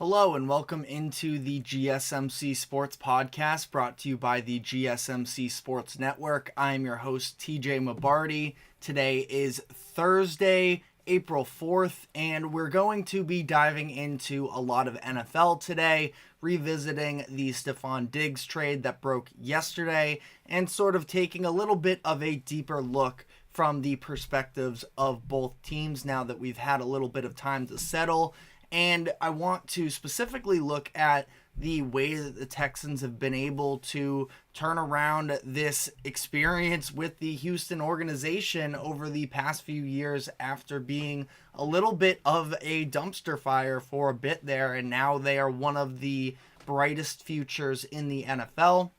Hello and welcome into the GSMC Sports Podcast brought to you by the GSMC Sports Network. I am your host, TJ Mabarty. Today is Thursday, April 4th, and we're going to be diving into a lot of NFL today, revisiting the Stefon Diggs trade that broke yesterday, and sort of taking a little bit of a deeper look from the perspectives of both teams now that we've had a little bit of time to settle. And I want to specifically look at the way that the Texans have been able to turn around this experience with the Houston organization over the past few years after being a little bit of a dumpster fire for a bit there. And now they are one of the brightest futures in the NFL.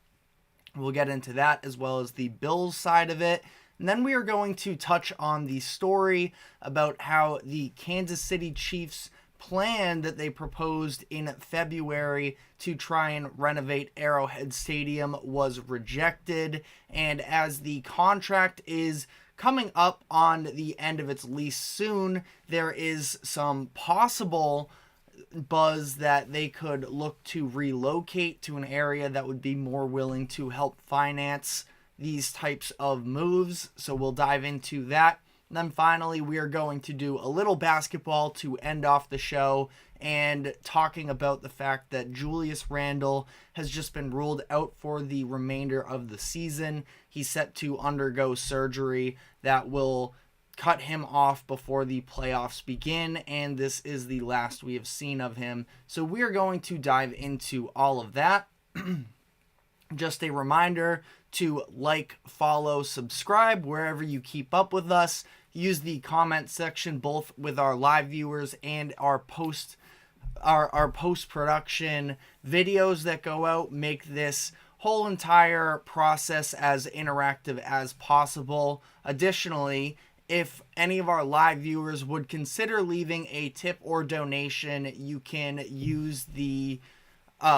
We'll get into that as well as the Bills side of it. And then we are going to touch on the story about how the Kansas City Chiefs plan that they proposed in February to try and renovate Arrowhead Stadium was rejected. And as the contract is coming up on the end of its lease soon, there is some possible buzz that they could look to relocate to an area that would be more willing to help finance these types of moves. So we'll dive into that. And then finally, we are going to do a little basketball to end off the show and talking about the fact that Julius Randle has just been ruled out for the remainder of the season. He's set to undergo surgery that will cut him off before the playoffs begin, and this is the last we have seen of him. So we are going to dive into all of that. Just a reminder to like, follow, subscribe wherever you keep up with us. Use the comment section both with our live viewers and our post-production videos that go out. Make this whole entire process as interactive as possible. Additionally, if any of our live viewers would consider leaving a tip or donation, you can use the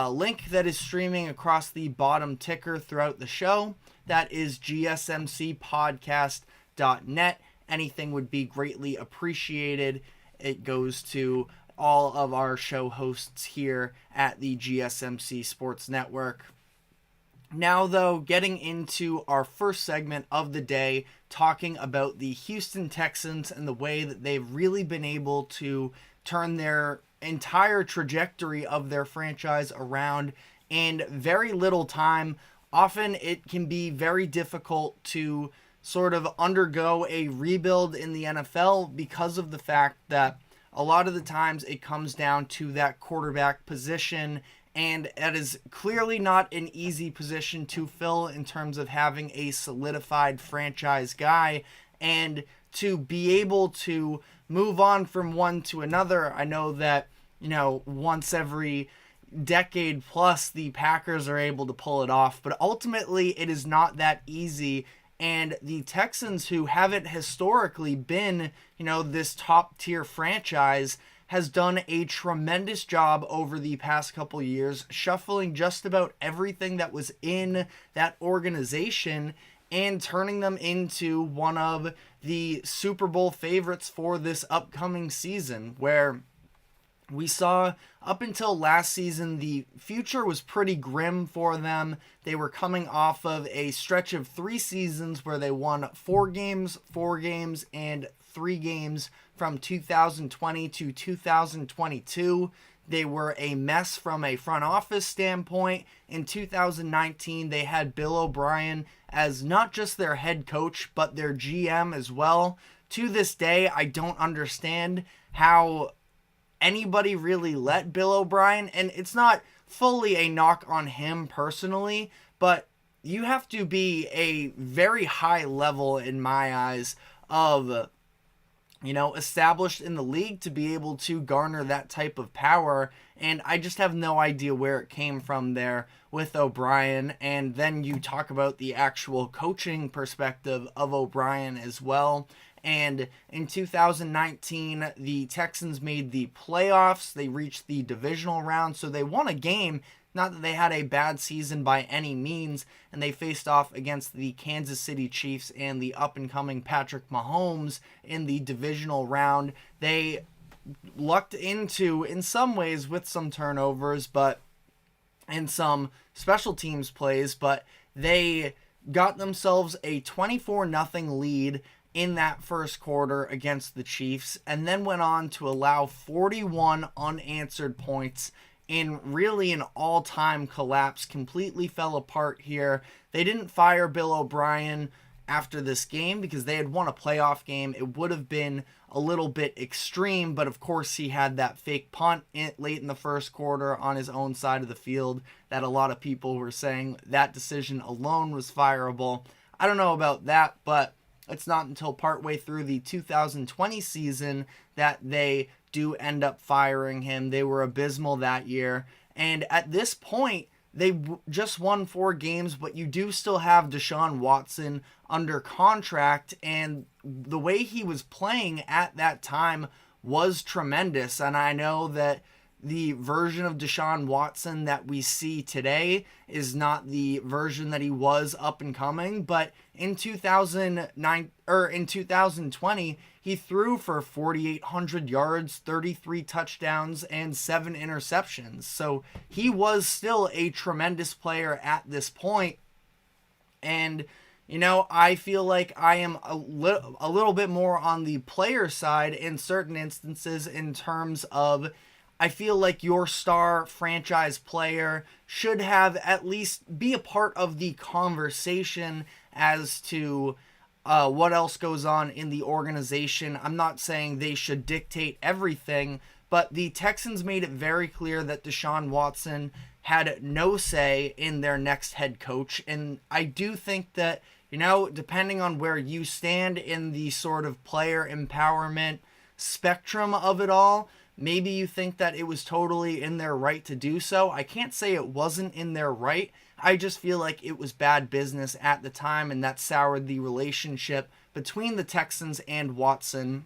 link that is streaming across the bottom ticker throughout the show. That is GSMCpodcast.net. Anything would be greatly appreciated. It goes to all of our show hosts here at the GSMC Sports Network. Now, though, getting into our first segment of the day, talking about the Houston Texans and the way that they've really been able to turn their entire trajectory of their franchise around in very little time. Often it can be very difficult to sort of undergo a rebuild in the NFL because of the fact that a lot of the times it comes down to that quarterback position, and that is clearly not an easy position to fill in terms of having a solidified franchise guy. And to be able to move on from one to another, I know that, once every decade plus the Packers are able to pull it off, but ultimately it is not that easy. And the Texans, who haven't historically been, this top tier franchise, has done a tremendous job over the past couple years, shuffling just about everything that was in that organization and turning them into one of the Super Bowl favorites for this upcoming season, where we saw up until last season, the future was pretty grim for them. They were coming off of a stretch of 3 seasons where they won 4 games, and 3 games from 2020 to 2022. They were a mess from a front office standpoint. In 2019, they had Bill O'Brien as not just their head coach, but their GM as well. To this day, I don't understand how anybody really let Bill O'Brien, and it's not fully a knock on him personally, but you have to be a very high level, in my eyes, of established in the league to be able to garner that type of power. And I just have no idea where it came from there with O'Brien. And then you talk about the actual coaching perspective of O'Brien as well. And in 2019, the Texans made the playoffs. They reached the divisional round, so they won a game. Not that they had a bad season by any means, and they faced off against the Kansas City Chiefs and the up-and-coming Patrick Mahomes in the divisional round. They lucked into in some ways with some turnovers, but and some special teams plays, but they got themselves a 24-0 lead in that first quarter against the Chiefs, and then went on to allow 41 unanswered points in really an all-time collapse. Completely fell apart here. They didn't fire Bill O'Brien after this game because they had won a playoff game. It would have been a little bit extreme, but of course he had that fake punt late in the first quarter on his own side of the field that a lot of people were saying that decision alone was fireable. I don't know about that, but it's not until partway through the 2020 season that they do end up firing him. They were abysmal that year, and at this point they just won 4 games, but you do still have Deshaun Watson under contract, and the way he was playing at that time was tremendous. And I know that the version of Deshaun Watson that we see today is not the version that he was up and coming, but in 2020, he threw for 4,800 yards, 33 touchdowns, and 7 interceptions. So he was still a tremendous player at this point. And, you know, I feel like I am a little bit more on the player side in certain instances in terms of I feel like your star franchise player should have at least be a part of the conversation as to what else goes on in the organization. I'm not saying they should dictate everything, but the Texans made it very clear that Deshaun Watson had no say in their next head coach. And I do think that, you know, depending on where you stand in the sort of player empowerment spectrum of it all, maybe you think that it was totally in their right to do so. I can't say it wasn't in their right. I just feel like it was bad business at the time, and that soured the relationship between the Texans and Watson.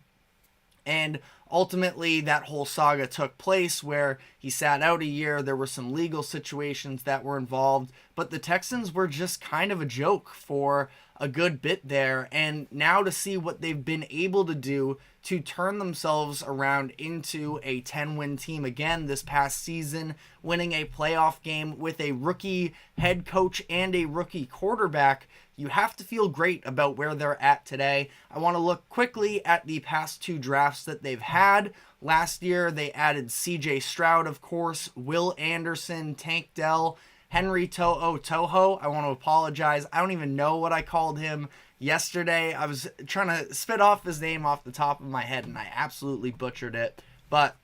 And ultimately, that whole saga took place where he sat out a year. There were some legal situations that were involved, but the Texans were just kind of a joke for a good bit there. And now to see what they've been able to do to turn themselves around into a 10-win team again this past season, winning a playoff game with a rookie head coach and a rookie quarterback, you have to feel great about where they're at today. I want to look quickly at the past 2 drafts that they've had. Last year, they added CJ Stroud, of course, Will Anderson, Tank Dell, Henry Toho. I want to apologize. I don't even know what I called him yesterday. I was trying to spit off his name off the top of my head, and I absolutely butchered it. But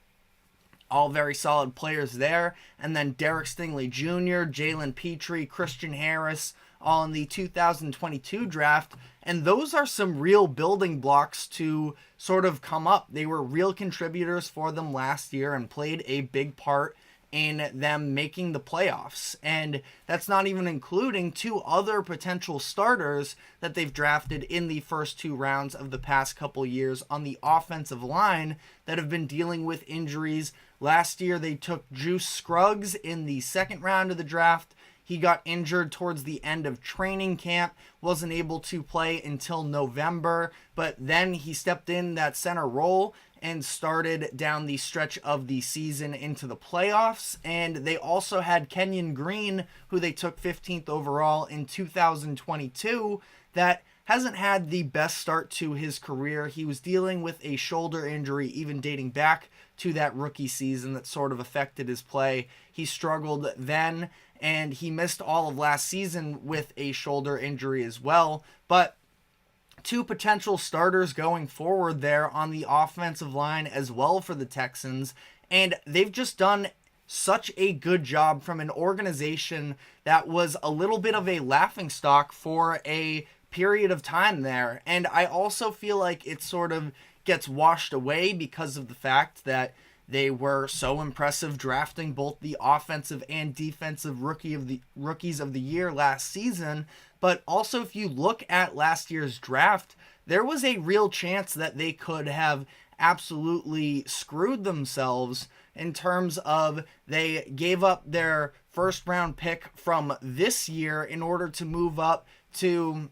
all very solid players there. And then Derek Stingley Jr., Jalen Petrie, Christian Harris, all in the 2022 draft. And those are some real building blocks to sort of come up. They were real contributors for them last year and played a big part in them making the playoffs. And that's not even including 2 other potential starters that they've drafted in the first 2 rounds of the past couple years on the offensive line that have been dealing with injuries. Last year, they took Juice Scruggs in the 2nd round of the draft. He got injured towards the end of training camp, wasn't able to play until November, but then he stepped in that center role and started down the stretch of the season into the playoffs. And they also had Kenyon Green, who they took 15th overall in 2022, that hasn't had the best start to his career. He was dealing with a shoulder injury, even dating back to that rookie season, that sort of affected his play. He struggled then, and he missed all of last season with a shoulder injury as well. But 2 potential starters going forward there on the offensive line as well for the Texans. And they've just done such a good job from an organization that was a little bit of a laughingstock for a period of time there. And I also feel like it sort of gets washed away because of the fact that they were so impressive drafting both the offensive and defensive rookies of the year last season. But also, if you look at last year's draft, there was a real chance that they could have absolutely screwed themselves in terms of they gave up their 1st round pick from this year in order to move up to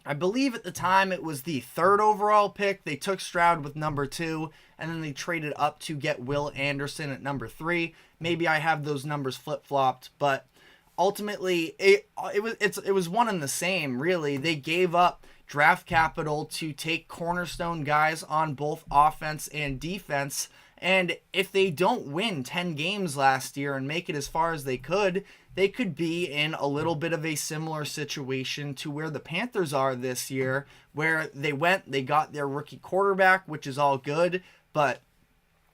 I believe at the time it was the 3rd overall pick. They took Stroud with number 2, and then they traded up to get Will Anderson at number 3. Maybe I have those numbers flip-flopped, but ultimately it was one and the same, really. They gave up draft capital to take cornerstone guys on both offense and defense, and if they don't win 10 games last year and make it as far as they could be in a little bit of a similar situation to where the Panthers are this year, where they got their rookie quarterback, which is all good, but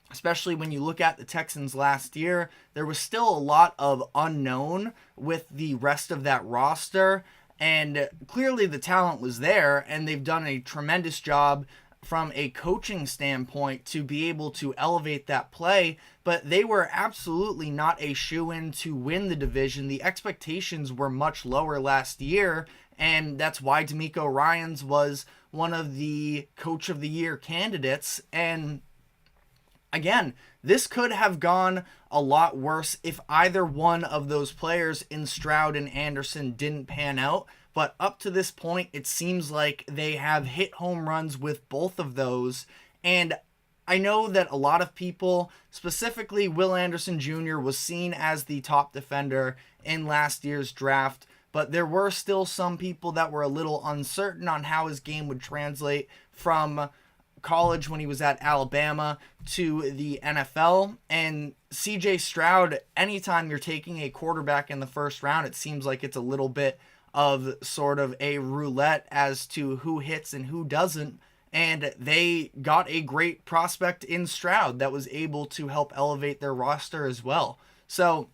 especially when you look at the Texans last year, there was still a lot of unknown with the rest of that roster, and clearly the talent was there, and they've done a tremendous job from a coaching standpoint to be able to elevate that play, but they were absolutely not a shoo-in to win the division. The expectations were much lower last year, and that's why Demeco Ryans was one of the Coach of the Year candidates. And again, this could have gone a lot worse if either one of those players in Stroud and Anderson didn't pan out. But up to this point, it seems like they have hit home runs with both of those. And I know that a lot of people, specifically Will Anderson Jr., was seen as the top defender in last year's draft. But there were still some people that were a little uncertain on how his game would translate from college when he was at Alabama to the NFL. And CJ Stroud, anytime you're taking a quarterback in the first round, it seems like it's a little bit of sort of a roulette as to who hits and who doesn't. And they got a great prospect in Stroud that was able to help elevate their roster as well. So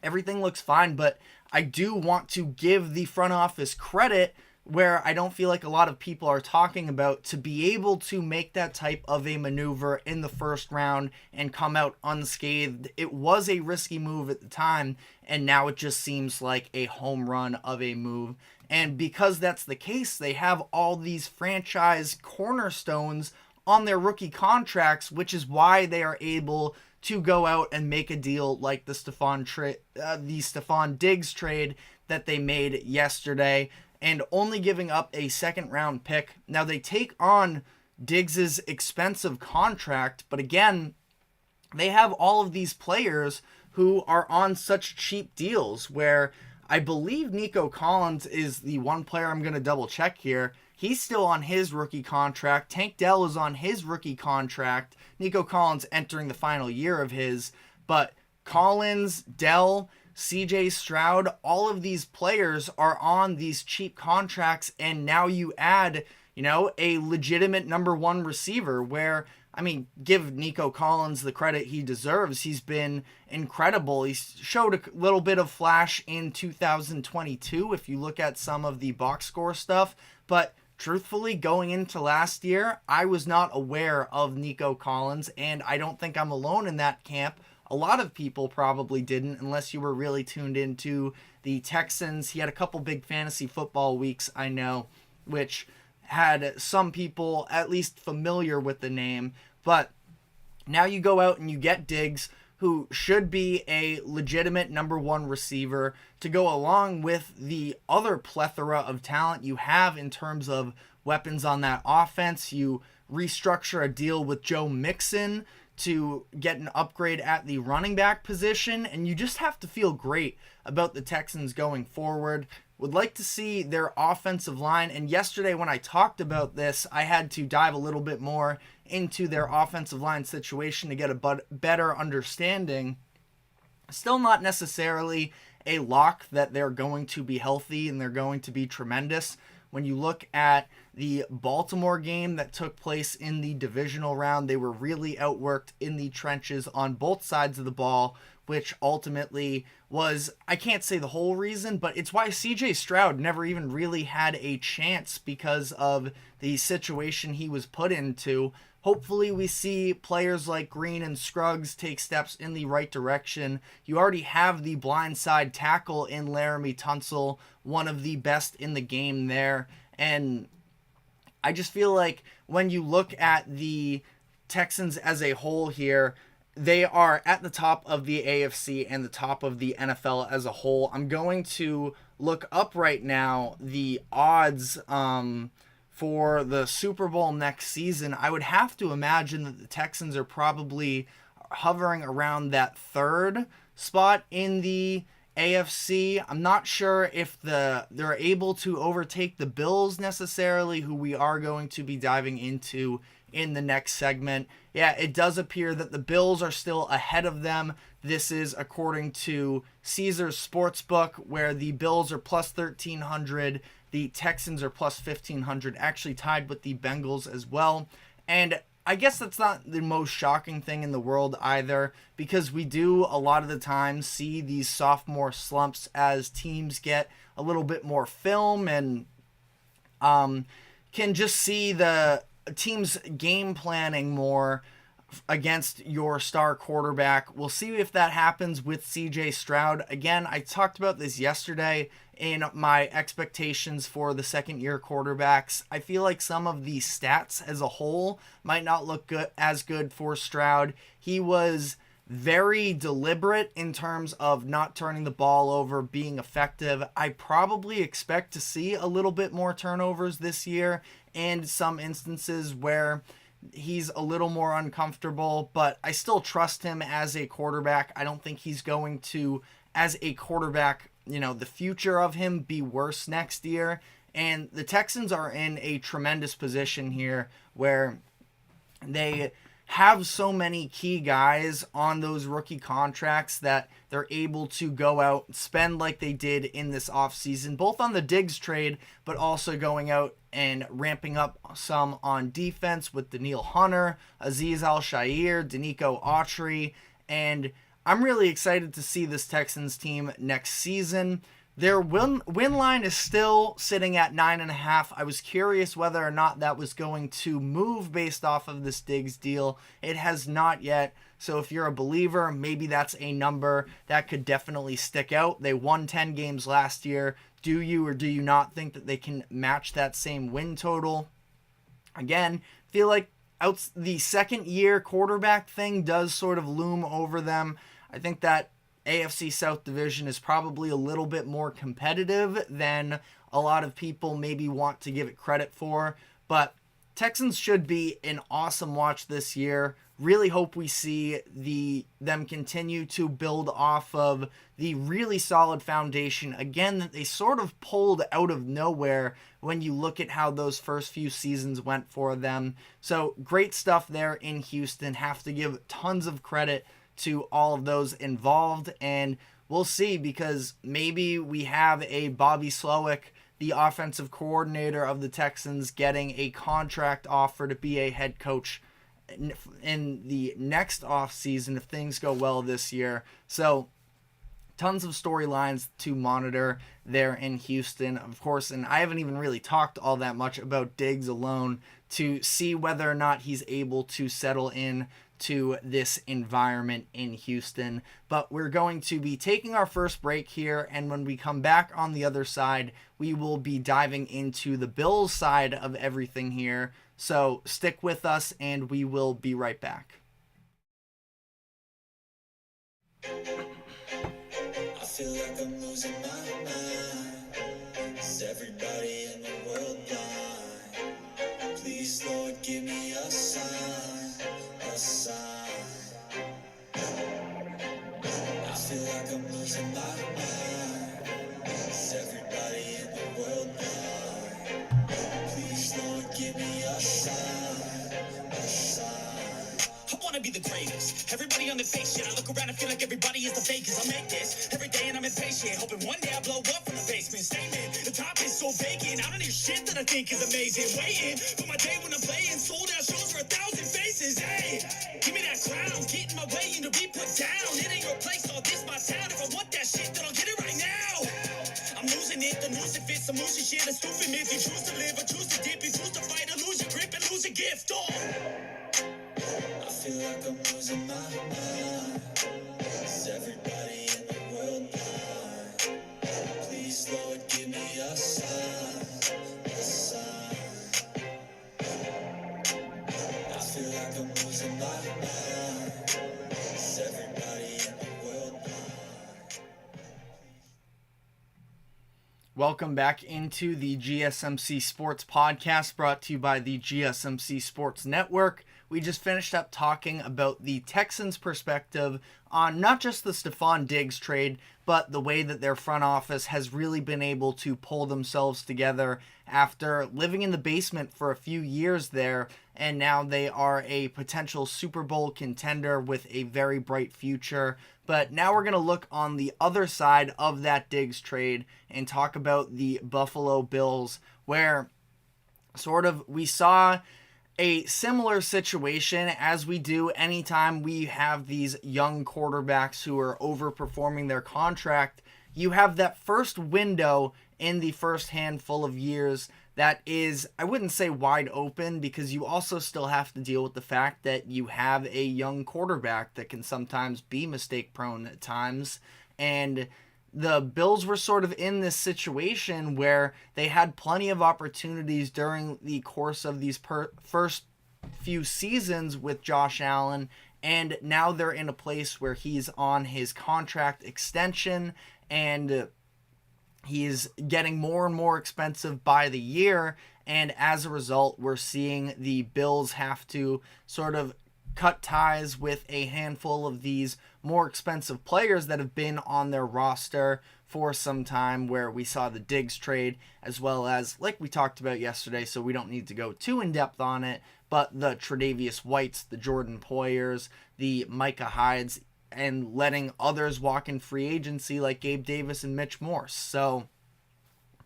everything looks fine, but I do want to give the front office credit where I don't feel like a lot of people are talking about, to be able to make that type of a maneuver in the first round and come out unscathed. It was a risky move at the time, and now it just seems like a home run of a move. And because that's the case, they have all these franchise cornerstones on their rookie contracts, which is why they are able to go out and make a deal like the Stefon Diggs trade that they made yesterday, and only giving up a 2nd round pick. Now they take on Diggs's expensive contract, but again, they have all of these players who are on such cheap deals, where I believe Nico Collins is the one player I'm going to double check here. He's still on his rookie contract. Tank Dell is on his rookie contract. Nico Collins entering the final year of his, but Collins, Dell, CJ Stroud, all of these players are on these cheap contracts, and now you add, a legitimate number 1 receiver where, give Nico Collins the credit he deserves. He's been incredible. He showed a little bit of flash in 2022 if you look at some of the box score stuff, but truthfully, going into last year, I was not aware of Nico Collins, and I don't think I'm alone in that camp. A lot of people probably didn't, unless you were really tuned into the Texans. He had a couple big fantasy football weeks, I know, which had some people at least familiar with the name. But now you go out and you get Diggs, who should be a legitimate number 1 receiver, to go along with the other plethora of talent you have in terms of weapons on that offense. You restructure a deal with Joe Mixon to get an upgrade at the running back position, and you just have to feel great about the Texans going forward. Would like to see their offensive line, and yesterday when I talked about this, I had to dive a little bit more into their offensive line situation to get a better understanding. Still not necessarily a lock that they're going to be healthy and they're going to be tremendous. When you look at the Baltimore game that took place in the divisional round, they were really outworked in the trenches on both sides of the ball, which ultimately was, I can't say the whole reason, but it's why CJ Stroud never even really had a chance because of the situation he was put into. Hopefully we see players like Green and Scruggs take steps in the right direction. You already have the blindside tackle in Laramie Tunsil, one of the best in the game there. And I just feel like when you look at the Texans as a whole here, they are at the top of the AFC and the top of the NFL as a whole. I'm going to look up right now the odds for the Super Bowl next season. I would have to imagine that the Texans are probably hovering around that third spot in the AFC. I'm not sure if they're able to overtake the Bills necessarily, who we are going to be diving into in the next segment. Yeah, it does appear that the Bills are still ahead of them. This is according to Caesars Sportsbook, where the Bills are plus 1,300, the Texans are plus 1,500, actually tied with the Bengals as well. And I guess that's not the most shocking thing in the world either, because we do a lot of the time see these sophomore slumps as teams get a little bit more film and can just see the team's game planning more against your star quarterback. We'll see if that happens with CJ Stroud. Again, I talked about this yesterday in my expectations for the second-year quarterbacks. I feel like some of the stats as a whole might not look as good for Stroud. He was very deliberate in terms of not turning the ball over, being effective. I probably expect to see a little bit more turnovers this year and some instances where he's a little more uncomfortable, but I still trust him as a quarterback. I don't think he's going to, as a quarterback, the future of him be worse next year. And the Texans are in a tremendous position here where they have so many key guys on those rookie contracts that they're able to go out and spend like they did in this offseason, both on the Diggs trade, but also going out and ramping up some on defense with Danielle Hunter, Azeez Al-Shaair, Demeco Ryans, and I'm really excited to see this Texans team next season. Their win line is still sitting at 9.5. I was curious whether or not that was going to move based off of this Diggs deal. It has not yet. So if you're a believer, maybe that's a number that could definitely stick out. They won 10 games last year. Do you or do you not think that they can match that same win total? Again, feel like the second year quarterback thing does sort of loom over them. I think that AFC South division is probably a little bit more competitive than a lot of people maybe want to give it credit for, but Texans should be an awesome watch this year. Really hope we see them continue to build off of the really solid foundation, again, that they sort of pulled out of nowhere when you look at how those first few seasons went for them. So great stuff there in Houston. Have to give tons of credit to all of those involved, and we'll see, because maybe we have a Bobby Slowick, the offensive coordinator of the Texans, getting a contract offer to be a head coach in the next offseason if things go well this year. So tons of storylines to monitor there in Houston, of course, and I haven't even really talked all that much about Diggs alone to see whether or not he's able to settle in to this environment in Houston. But we're going to be taking our first break here, and when we come back on the other side, we will be diving into the Bills side of everything here. So stick with us, and we will be right back. I feel like I'm losing my mind. Is everybody in the world blind? Please, Lord, give me a sign, a sign. I feel like I'm losing my mind. Is everybody in the world blind? Please, Lord, give me a sign, a sign. I wanna be the greatest. Everybody on the fake shit. I look around and feel like everybody is the fakest. I make this every day and I'm impatient, hoping one day I blow up from the basement. Statement, the top is so vacant. I don't hear shit that I think is amazing. Waiting for my day when I'm playing sold out shows for 1,000 faces. Hey, give me that crown, get in my way and to be put down. It ain't your place, all this my town. If I want that shit, then I'll get it right now. I'm losing it, the news if it's some losing shit. A stupid myth. You choose to live or choose to dip. You choose to fight or lose your grip and lose a gift. Oh. I feel like I'm losing my mind. Is everybody in the world blind? Please, Lord, give me a sign, a sign. I feel like I'm losing my mind. Welcome back into the GSMC Sports Podcast, brought to you by the GSMC Sports Network. We just finished up talking about the Texans' perspective on not just the Stefon Diggs trade, but the way that their front office has really been able to pull themselves together after living in the basement for a few years there, and now they are a potential Super Bowl contender with a very bright future. But now we're going to look on the other side of that Diggs trade and talk about the Buffalo Bills, where we saw a similar situation as we do anytime we have these young quarterbacks who are overperforming their contract. You have that first window in the first handful of years that is, I wouldn't say wide open, because you also still have to deal with the fact that you have a young quarterback that can sometimes be mistake prone at times. And the Bills were sort of in this situation where they had plenty of opportunities during the course of these first few seasons with Josh Allen, and now they're in a place where he's on his contract extension, and he's getting more and more expensive by the year, and as a result, we're seeing the Bills have to sort of cut ties with a handful of these more expensive players that have been on their roster for some time, where we saw the Diggs trade, as well as, like we talked about yesterday, so we don't need to go too in-depth on it, but the Tre'Davious Whites, the Jordan Poyers, the Micah Hydes, and letting others walk in free agency like Gabe Davis and Mitch Morse. So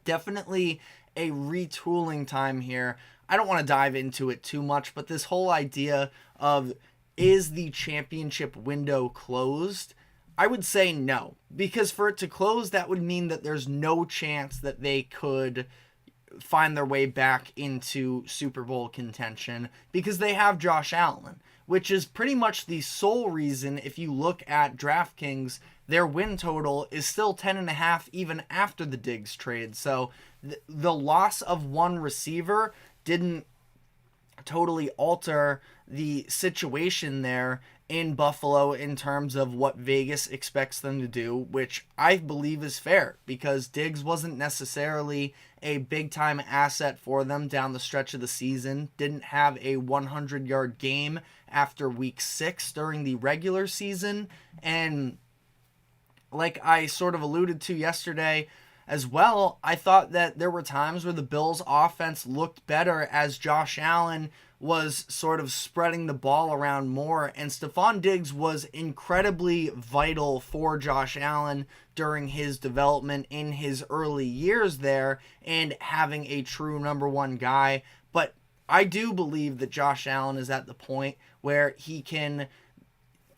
definitely a retooling time here. I don't want to dive into it too much, but this whole idea of, is the championship window closed? I would say no, because for it to close, that would mean that there's no chance that they could find their way back into Super Bowl contention, because they have Josh Allen, which is pretty much the sole reason. If you look at DraftKings, their win total is still 10.5 even after the Diggs trade. So the loss of one receiver didn't totally alter the situation there in Buffalo in terms of what Vegas expects them to do, which I believe is fair, because Diggs wasn't necessarily a big-time asset for them down the stretch of the season, didn't have a 100-yard game after week 6 during the regular season, and like I sort of alluded to yesterday as well, I thought that there were times where the Bills' offense looked better as Josh Allen was sort of spreading the ball around more, and Stefon Diggs was incredibly vital for Josh Allen during his development in his early years there and having a true number one guy. But I do believe that Josh Allen is at the point where he can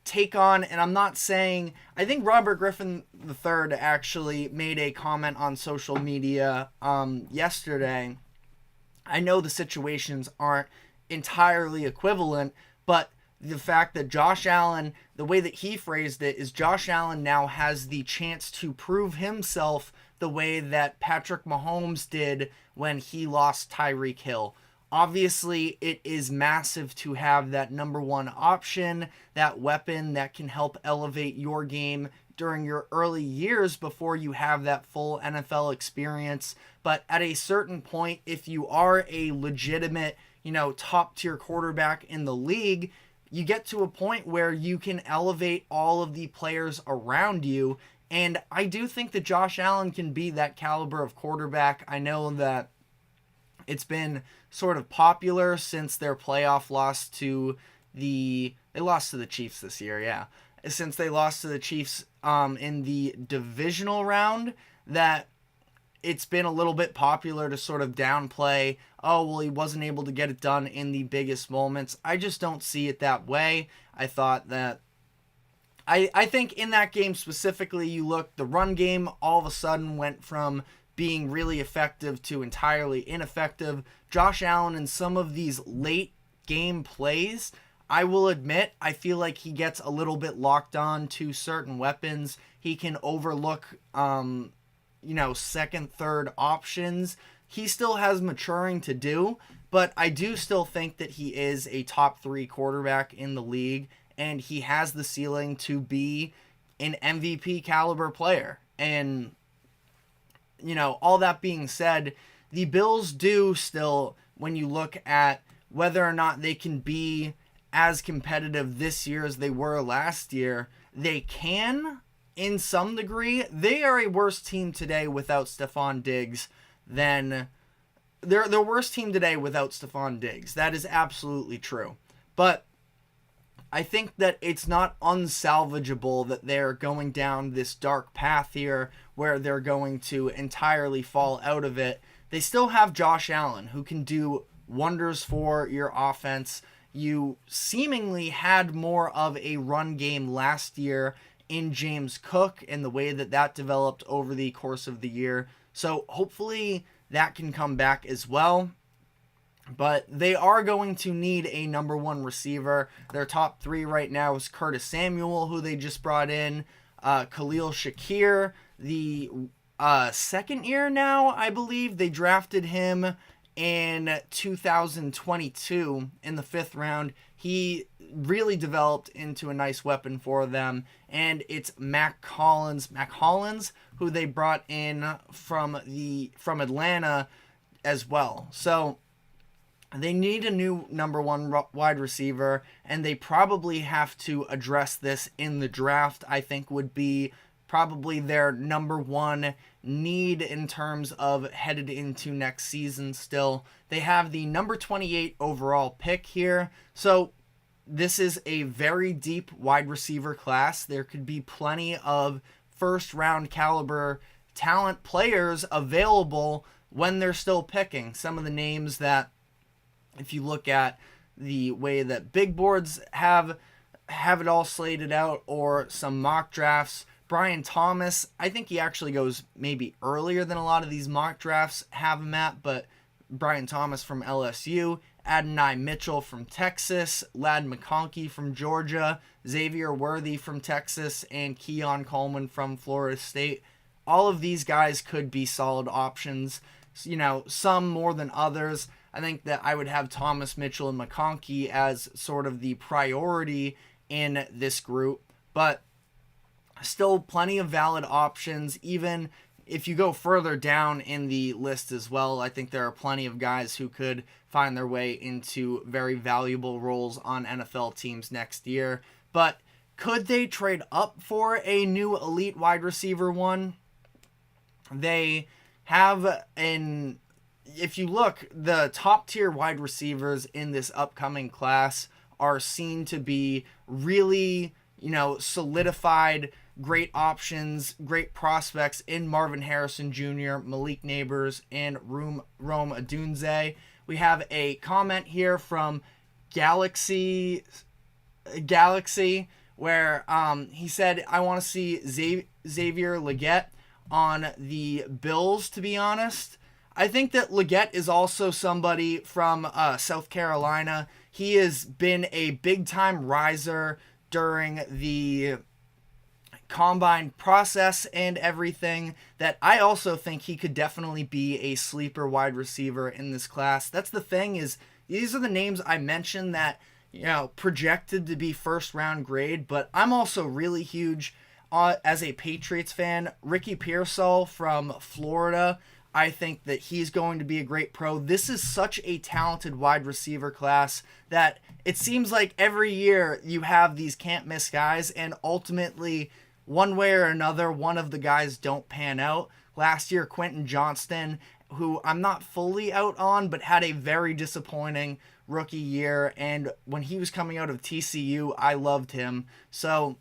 take on, and I'm not saying, I think Robert Griffin III actually made a comment on social media yesterday. I know the situations aren't entirely equivalent, but the fact that Josh Allen, the way that he phrased it is, Josh Allen now has the chance to prove himself the way that Patrick Mahomes did when he lost Tyreek Hill. Obviously, it is massive to have that number one option, that weapon that can help elevate your game during your early years before you have that full NFL experience. But at a certain point, if you are a legitimate, top tier quarterback in the league, you get to a point where you can elevate all of the players around you. And I do think that Josh Allen can be that caliber of quarterback. I know that it's been sort of popular since their playoff loss to they lost to the Chiefs this year, yeah. Since they lost to the Chiefs in the divisional round, that it's been a little bit popular to sort of downplay, oh, well, he wasn't able to get it done in the biggest moments. I just don't see it that way. I thought that, I think in that game specifically, you look, the run game all of a sudden went from being really effective to entirely ineffective. Josh Allen in some of these late game plays, I will admit, I feel like he gets a little bit locked on to certain weapons. He can overlook, second, third options. He still has maturing to do, but I do still think that he is a top 3 quarterback in the league, and he has the ceiling to be an MVP caliber player. And all that being said, the Bills do still, when you look at whether or not they can be as competitive this year as they were last year, they can in some degree. They are a worse team today without Stefon Diggs than they're the worst team today without Stefon Diggs. That is absolutely true. But I think that it's not unsalvageable that they're going down this dark path here where they're going to entirely fall out of it. They still have Josh Allen, who can do wonders for your offense. You seemingly had more of a run game last year in James Cook and the way that developed over the course of the year. So hopefully that can come back as well. But they are going to need a number one receiver. Their top three right now is Curtis Samuel, who they just brought in, Khalil Shakir, the second year now, I believe. They drafted him in 2022 in the 5th round. He really developed into a nice weapon for them. And it's Mac Hollins, who they brought in from Atlanta as well. So they need a new number one wide receiver, and they probably have to address this in the draft. I think would be probably their number one need in terms of headed into next season still. They have the number 28 overall pick here. So this is a very deep wide receiver class. There could be plenty of first round caliber talent players available when they're still picking. Some of the names that, if you look at the way that big boards have it all slated out, or some mock drafts, Brian Thomas, I think he actually goes maybe earlier than a lot of these mock drafts have him at, but Brian Thomas from LSU, Adonai Mitchell from Texas, Ladd McConkey from Georgia, Xavier Worthy from Texas, and Keon Coleman from Florida State. All of these guys could be solid options, some more than others. I think that I would have Thomas, Mitchell, and McConkey as sort of the priority in this group, but still plenty of valid options. Even if you go further down in the list as well, I think there are plenty of guys who could find their way into very valuable roles on NFL teams next year. But could they trade up for a new elite wide receiver one? They have if you look, the top tier wide receivers in this upcoming class are seen to be really, solidified, great options, great prospects in Marvin Harrison Jr., Malik Neighbors, and Rome Odunze. We have a comment here from Galaxy, where he said, I want to see Xavier Legette on the Bills, to be honest. I think that Legette is also somebody from South Carolina. He has been a big-time riser during the combine process and everything, that I also think he could definitely be a sleeper wide receiver in this class. That's the thing, is these are the names I mentioned that, projected to be first-round grade, but I'm also really huge as a Patriots fan. Ricky Pearsall from Florida, I think that he's going to be a great pro. This is such a talented wide receiver class that it seems like every year you have these can't miss guys, and ultimately, one way or another, one of the guys don't pan out. Last year, Quentin Johnston, who I'm not fully out on, but had a very disappointing rookie year, and when he was coming out of TCU, I loved him. So,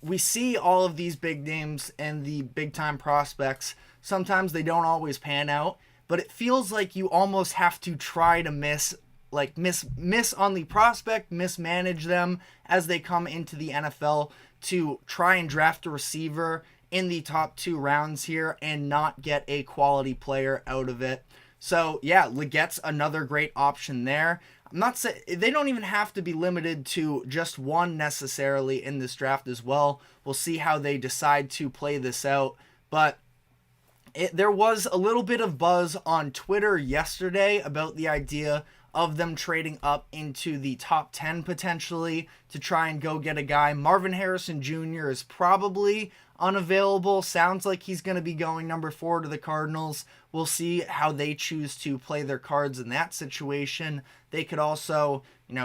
we see all of these big names and the big-time prospects. Sometimes they don't always pan out, but it feels like you almost have to try to miss on the prospect, mismanage them as they come into the NFL to try and draft a receiver in the top 2 rounds here and not get a quality player out of it. So yeah, Legette's another great option there. I'm not saying they don't even have to be limited to just one necessarily in this draft as well. We'll see how they decide to play this out, but there was a little bit of buzz on Twitter yesterday about the idea of them trading up into the top 10 potentially to try and go get a guy. Marvin Harrison Jr. is probably unavailable. Sounds like he's going to be going number 4 to the Cardinals. We'll see how they choose to play their cards in that situation. They could also,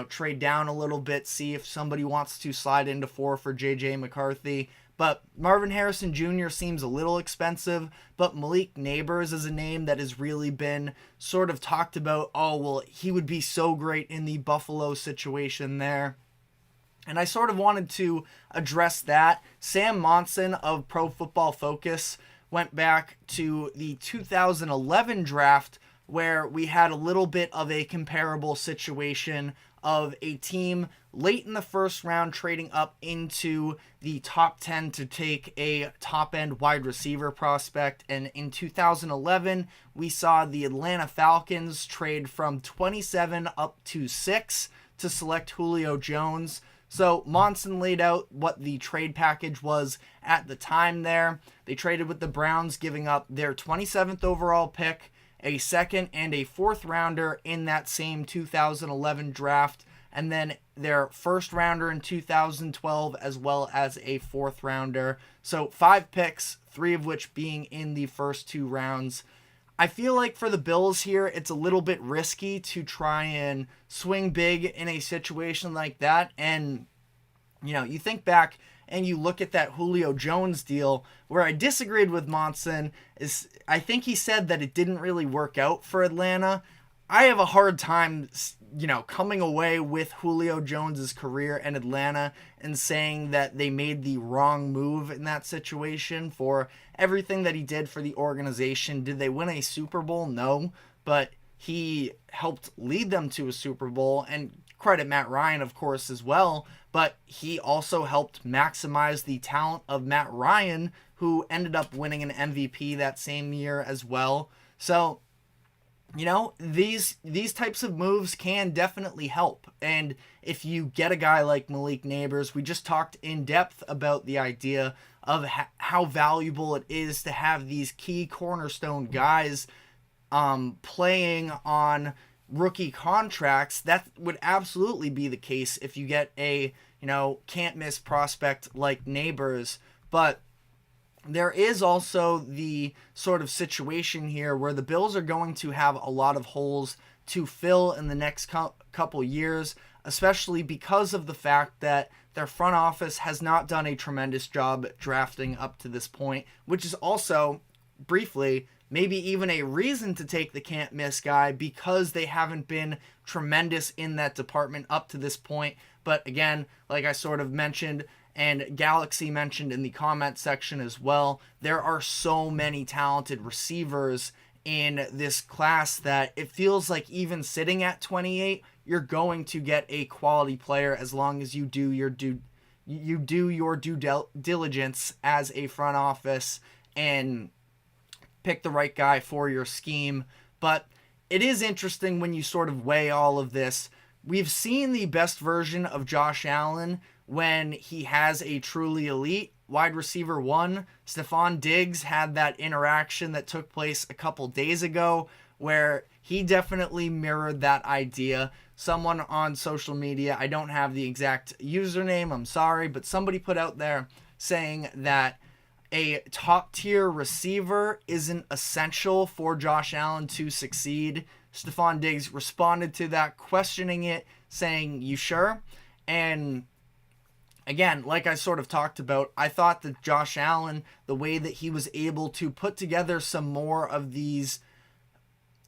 trade down a little bit, see if somebody wants to slide into 4 for J.J. McCarthy. But Marvin Harrison Jr. seems a little expensive, but Malik Neighbors is a name that has really been sort of talked about. Oh, well, he would be so great in the Buffalo situation there. And I sort of wanted to address that. Sam Monson of Pro Football Focus went back to the 2011 draft where we had a little bit of a comparable situation of a team late in the first round trading up into the top 10 to take a top-end wide receiver prospect. And in 2011, we saw the Atlanta Falcons trade from 27 up to 6 to select Julio Jones. So Monson laid out what the trade package was at the time there. They traded with the Browns, giving up their 27th overall pick, a second and a fourth rounder in that same 2011 draft, and then their first rounder in 2012, as well as a fourth rounder. So 5 picks, 3 of which being in the first 2 rounds. I feel like for the Bills here, it's a little bit risky to try and swing big in a situation like that. And, you think back and you look at that Julio Jones deal, where I disagreed with Monson, is I think he said that it didn't really work out for Atlanta. I have a hard time, coming away with Julio Jones's career in Atlanta and saying that they made the wrong move in that situation for everything that he did for the organization. Did they win a Super Bowl? No, but he helped lead them to a Super Bowl, and credit Matt Ryan, of course, as well, but he also helped maximize the talent of Matt Ryan, who ended up winning an MVP that same year as well. So, these types of moves can definitely help. And if you get a guy like Malik Neighbors, we just talked in depth about the idea of how valuable it is to have these key cornerstone guys playing on rookie contracts. That would absolutely be the case if you get a, can't miss prospect like Neighbors. But there is also the sort of situation here where the Bills are going to have a lot of holes to fill in the next couple years, especially because of the fact that their front office has not done a tremendous job drafting up to this point, which is also, briefly, maybe even a reason to take the can't miss guy, because they haven't been tremendous in that department up to this point. But again, like I sort of mentioned, and Galaxy mentioned in the comment section as well, there are so many talented receivers in this class that it feels like even sitting at 28, you're going to get a quality player as long as you do your due diligence as a front office and pick the right guy for your scheme. But it is interesting when you sort of weigh all of this. We've seen the best version of Josh Allen when he has a truly elite wide receiver 1. Stefon Diggs had that interaction that took place a couple days ago where he definitely mirrored that idea. Someone on social media, I don't have the exact username, I'm sorry, but somebody put out there saying that a top-tier receiver isn't essential for Josh Allen to succeed. Stefon Diggs responded to that, questioning it, saying, "You sure?" And again, like I sort of talked about, I thought that Josh Allen, the way that he was able to put together some more of these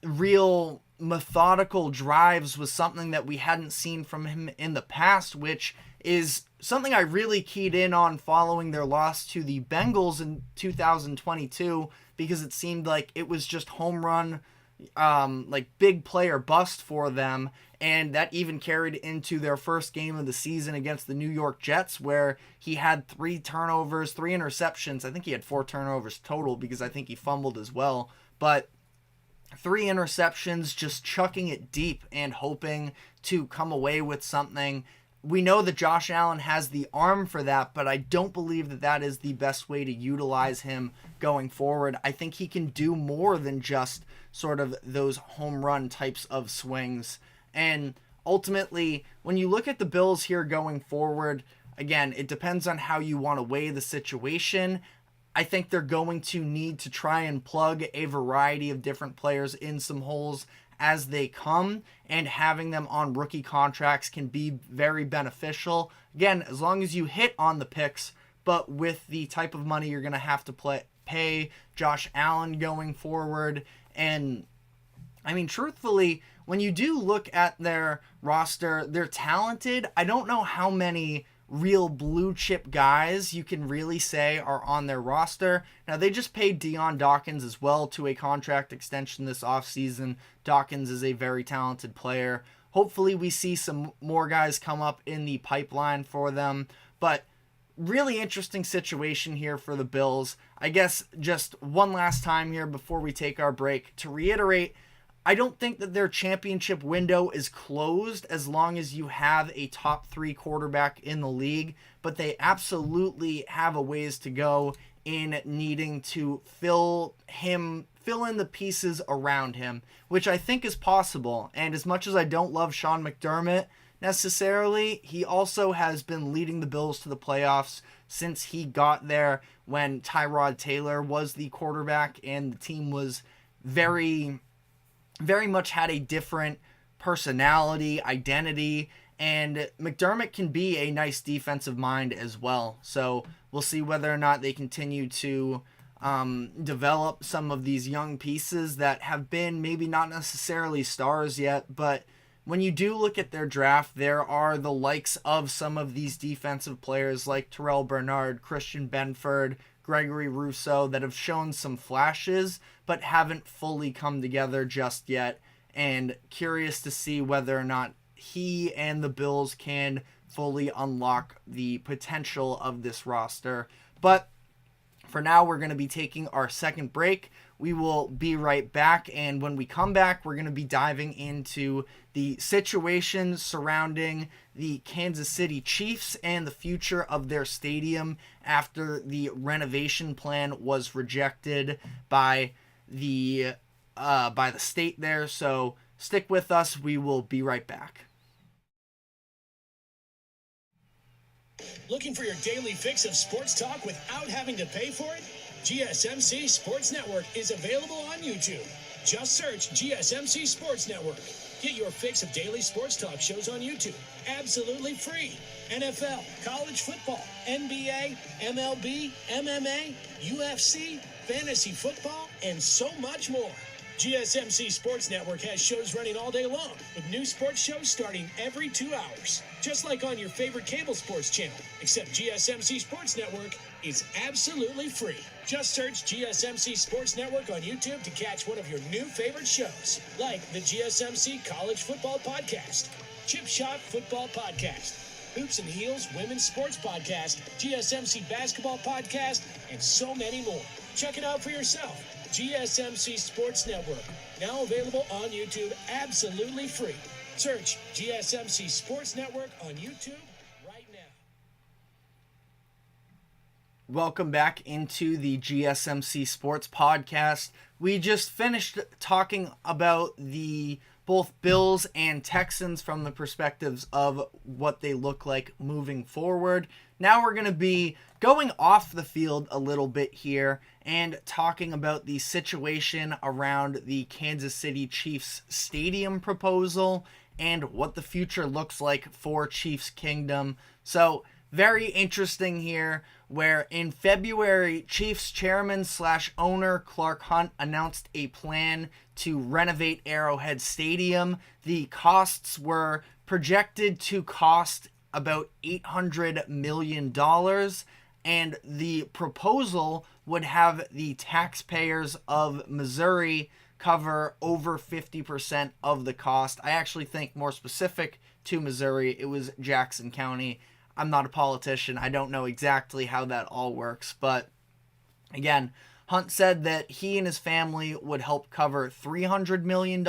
real methodical drives was something that we hadn't seen from him in the past, which is something I really keyed in on following their loss to the Bengals in 2022, because it seemed like it was just home run, like big player bust for them. And that even carried into their first game of the season against the New York Jets, where he had 3 turnovers, 3 interceptions. I think he had 4 turnovers total because I think he fumbled as well. But 3 interceptions, just chucking it deep and hoping to come away with something. We know that Josh Allen has the arm for that, but I don't believe that that is the best way to utilize him going forward. I think he can do more than just sort of those home run types of swings. And ultimately, when you look at the Bills here going forward, again, it depends on how you want to weigh the situation. I think they're going to need to try and plug a variety of different players in some holes as they come, and having them on rookie contracts can be very beneficial. Again, as long as you hit on the picks, but with the type of money you're going to have to pay Josh Allen going forward. And I mean, truthfully, when you do look at their roster, they're talented. I don't know how many real blue chip guys you can really say are on their roster. Now, they just paid Dion Dawkins as well to a contract extension this offseason. Dawkins is a very talented player. Hopefully we see some more guys come up in the pipeline for them. But really interesting situation here for the Bills. I guess just one last time here before we take our break to reiterate, I don't think that their championship window is closed as long as you have a top 3 quarterback in the league, but they absolutely have a ways to go in needing to fill in the pieces around him, which I think is possible. And as much as I don't love Sean McDermott necessarily, he also has been leading the Bills to the playoffs since he got there when Tyrod Taylor was the quarterback and the team was very much had a different personality, identity, and McDermott can be a nice defensive mind as well. So we'll see whether or not they continue to develop some of these young pieces that have been maybe not necessarily stars yet, but when you do look at their draft, there are the likes of some of these defensive players like Terrell Bernard, Christian Benford, Gregory Rousseau that have shown some flashes but haven't fully come together just yet, and curious to see whether or not he and the Bills can fully unlock the potential of this roster. But for now, we're going to be taking our second break. We will be right back, and when we come back, we're going to be diving into the situation surrounding the Kansas City Chiefs and the future of their stadium after the renovation plan was rejected by the state there. So stick with us. We will be right back. Looking for your daily fix of sports talk without having to pay for it? GSMC Sports Network is available on YouTube. Just search GSMC Sports Network. Get your fix of daily sports talk shows on YouTube, absolutely free. NFL, college football, NBA, MLB, MMA, UFC, fantasy football, and so much more. GSMC Sports Network has shows running all day long, with new sports shows starting every 2 hours. Just like on your favorite cable sports channel, except GSMC Sports Network is absolutely free. Just search GSMC Sports Network on YouTube to catch one of your new favorite shows, like the GSMC College Football Podcast, Chip Shot Football Podcast, Hoops and Heels Women's Sports Podcast, GSMC Basketball Podcast, and so many more. Check it out for yourself. GSMC Sports Network, now available on YouTube absolutely free. Search GSMC Sports Network on YouTube right now. Welcome back into the GSMC Sports Podcast. We just finished talking about the both Bills and Texans from the perspectives of what they look like moving forward. Now we're going to be going off the field a little bit here and talking about the situation around the Kansas City Chiefs stadium proposal and what the future looks like for Chiefs Kingdom. So very interesting here, where in February, Chiefs chairman / owner Clark Hunt announced a plan to renovate Arrowhead Stadium. The costs were projected to cost about $800 million, and the proposal would have the taxpayers of Missouri cover over 50% of the cost. I actually think more specific to Missouri, it was Jackson County. I'm not a politician. I don't know exactly how that all works, but again, Hunt said that he and his family would help cover $300 million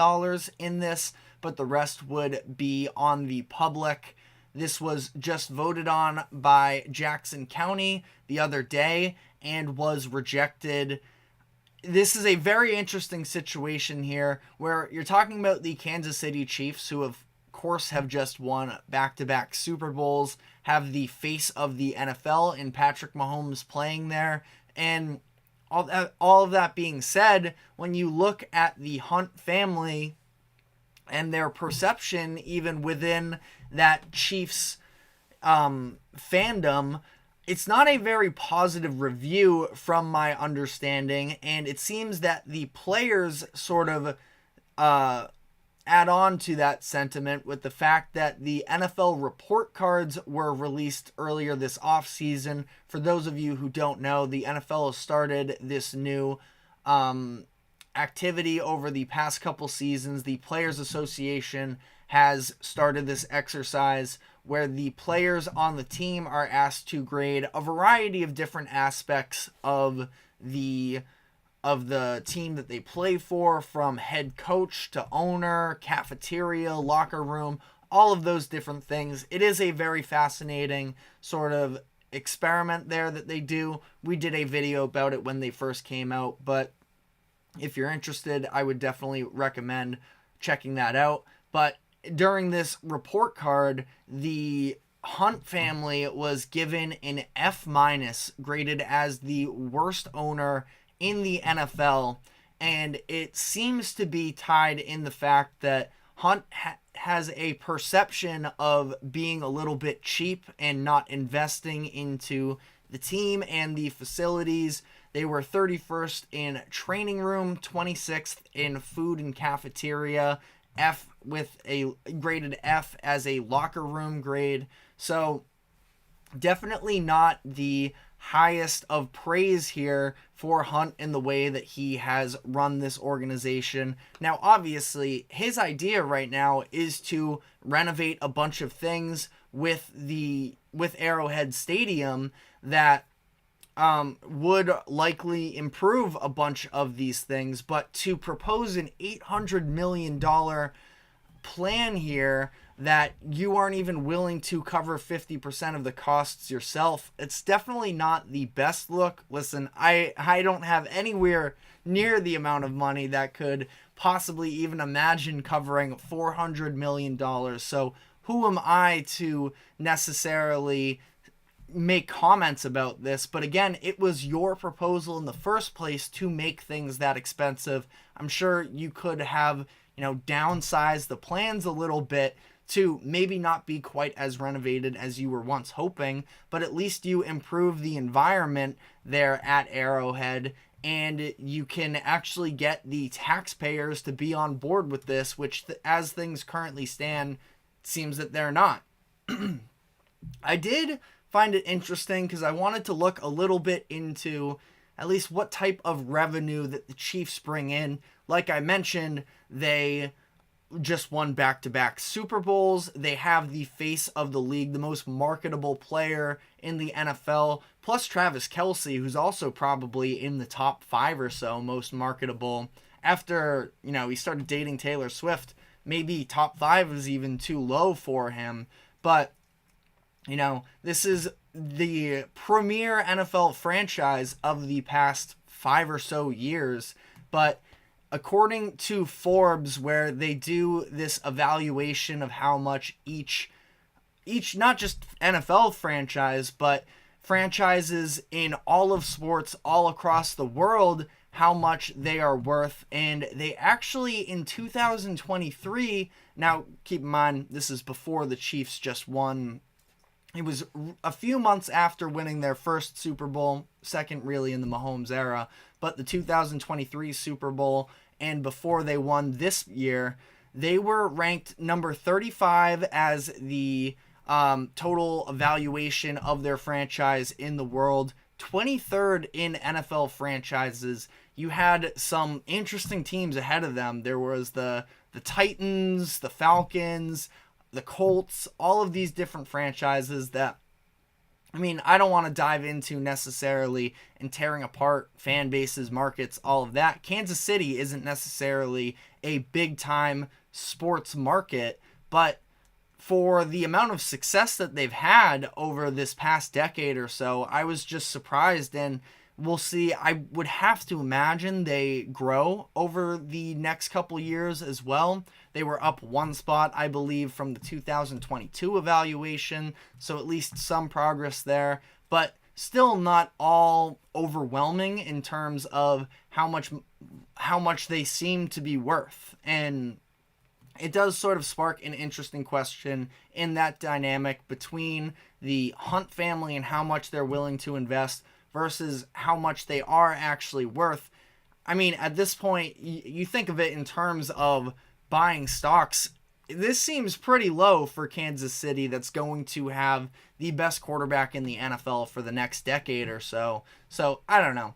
in this, but the rest would be on the public. This was just voted on by Jackson County the other day and was rejected. This is a very interesting situation here where you're talking about the Kansas City Chiefs, who have course, have just won back-to-back Super Bowls, have the face of the NFL in Patrick Mahomes playing there. And all of that being said, when you look at the Hunt family and their perception, even within that Chiefs fandom, it's not a very positive review from my understanding, and it seems that the players sort of add on to that sentiment with the fact that the NFL report cards were released earlier this offseason. For those of you who don't know, the NFL has started this new activity over the past couple seasons. The Players Association has started this exercise where the players on the team are asked to grade a variety of different aspects of the team that they play for, from head coach to owner, cafeteria, locker room, all of those different things. It is a very fascinating sort of experiment there that they do. We did a video about it when they first came out, but if you're interested, I would definitely recommend checking that out. But during this report card, the Hunt family was given an F-, graded as the worst owner in the NFL, and it seems to be tied in the fact that Hunt has a perception of being a little bit cheap and not investing into the team and the facilities. They were 31st in training room, 26th in food and cafeteria, F with a graded F as a locker room grade. So definitely not the highest of praise here for Hunt in the way that he has run this organization. Now, obviously, his idea right now is to renovate a bunch of things with Arrowhead Stadium that would likely improve a bunch of these things, but to propose an $800 million plan here that you aren't even willing to cover 50% of the costs yourself, it's definitely not the best look. Listen, I don't have anywhere near the amount of money that could possibly even imagine covering $400 million. So who am I to necessarily make comments about this? But again, it was your proposal in the first place to make things that expensive. I'm sure you could have, downsized the plans a little bit to maybe not be quite as renovated as you were once hoping, but at least you improve the environment there at Arrowhead, and you can actually get the taxpayers to be on board with this, which as things currently stand, seems that they're not. I did find it interesting because I wanted to look a little bit into at least what type of revenue that the Chiefs bring in. Like I mentioned, they just won back-to-back Super Bowls. They have the face of the league, the most marketable player in the NFL, plus Travis Kelce, who's also probably in the top 5 or so most marketable. After, he started dating Taylor Swift, maybe top 5 is even too low for him. But, this is the premier NFL franchise of the past 5 or so years. But according to Forbes, where they do this evaluation of how much each not just NFL franchise, but franchises in all of sports all across the world, how much they are worth. And they actually, in 2023, now keep in mind, this is before the Chiefs just won. It was a few months after winning their first Super Bowl, second really in the Mahomes era, but the 2023 Super Bowl, and before they won this year, they were ranked number 35 as the total evaluation of their franchise in the world, 23rd in NFL franchises. You had some interesting teams ahead of them. There was the Titans, the Falcons, the Colts, all of these different franchises that, I don't want to dive into necessarily and tearing apart fan bases, markets, all of that. Kansas City isn't necessarily a big-time sports market, but for the amount of success that they've had over this past decade or so, I was just surprised. And We'll see. I would have to imagine they grow over the next couple years as well. They were up one spot, I believe, from the 2022 evaluation, so at least some progress there, but still not all overwhelming in terms of how much they seem to be worth. And it does sort of spark an interesting question in that dynamic between the Hunt family and how much they're willing to invest versus how much they are actually worth. I mean, at this point, you think of it in terms of buying stocks. This seems pretty low for Kansas City that's going to have the best quarterback in the NFL for the next decade or so. So, I don't know.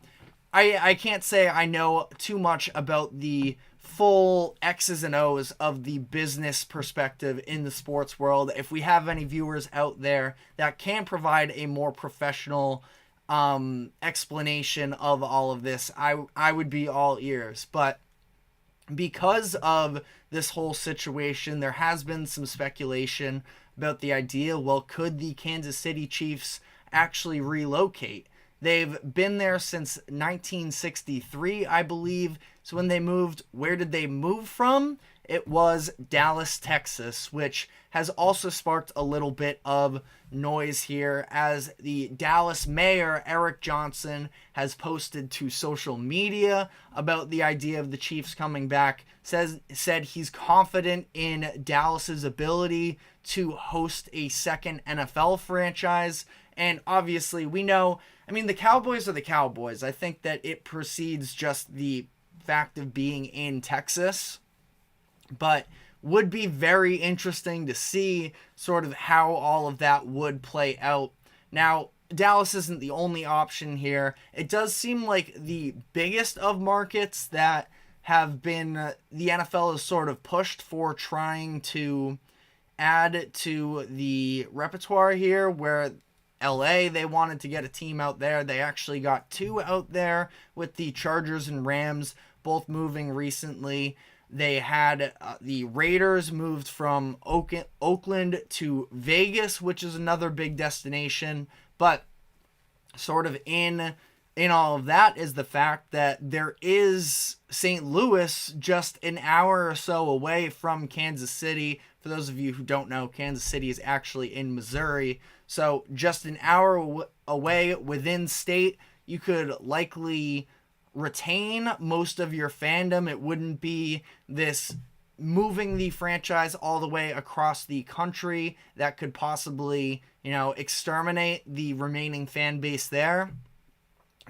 I can't say I know too much about the full X's and O's of the business perspective in the sports world. If we have any viewers out there that can provide a more professional explanation of all of this, I would be all ears. But because of this whole situation, there has been some speculation about the idea, well, could the Kansas City Chiefs actually relocate? They've been there since 1963, I believe. So when they moved, where did they move from? It was Dallas, Texas, which has also sparked a little bit of noise here as the Dallas mayor, Eric Johnson, has posted to social media about the idea of the Chiefs coming back, said he's confident in Dallas's ability to host a second NFL franchise. And obviously we know, I mean, the Cowboys are the Cowboys. I think that it precedes just the fact of being in Texas, but would be very interesting to see sort of how all of that would play out. Now, Dallas isn't the only option here. It does seem like the biggest of markets that have been, the NFL has sort of pushed for trying to add to the repertoire here, where LA, they wanted to get a team out there. They actually got two out there with the Chargers and Rams both moving recently. They had the Raiders moved from Oakland to Vegas, which is another big destination. But sort of in all of that is the fact that there is St. Louis just an hour or so away from Kansas City. For those of you who don't know, Kansas City is actually in Missouri. So just an hour away within state, you could likely retain most of your fandom. It wouldn't be this moving the franchise all the way across the country that could possibly, exterminate the remaining fan base there.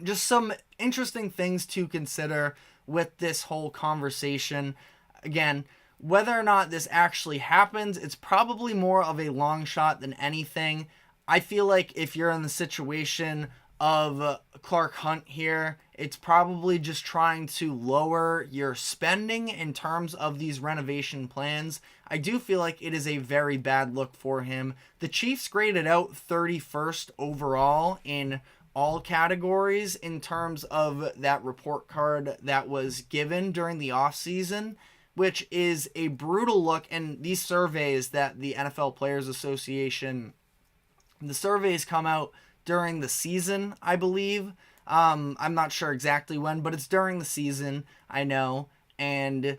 Just some interesting things to consider with this whole conversation. Again, whether or not this actually happens, it's probably more of a long shot than anything. I feel like if you're in the situation of Clark Hunt here, it's probably just trying to lower your spending in terms of these renovation plans. I do feel like it is a very bad look for him. The Chiefs graded out 31st overall in all categories in terms of that report card that was given during the offseason, which is a brutal look. And these surveys that the NFL Players Association, the surveys come out during the season, I believe. I'm not sure exactly when, but it's during the season, I know. And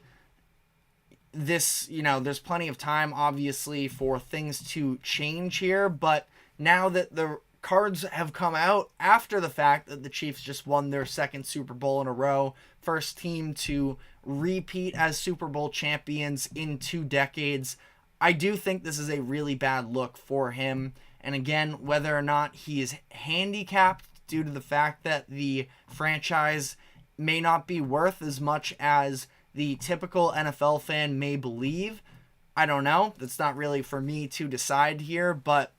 this, there's plenty of time, obviously, for things to change here. But now that the cards have come out after the fact that the Chiefs just won their second Super Bowl in a row, first team to repeat as Super Bowl champions in 2 decades, I do think this is a really bad look for him. And again, whether or not he is handicapped due to the fact that the franchise may not be worth as much as the typical NFL fan may believe, I don't know. That's not really for me to decide here, but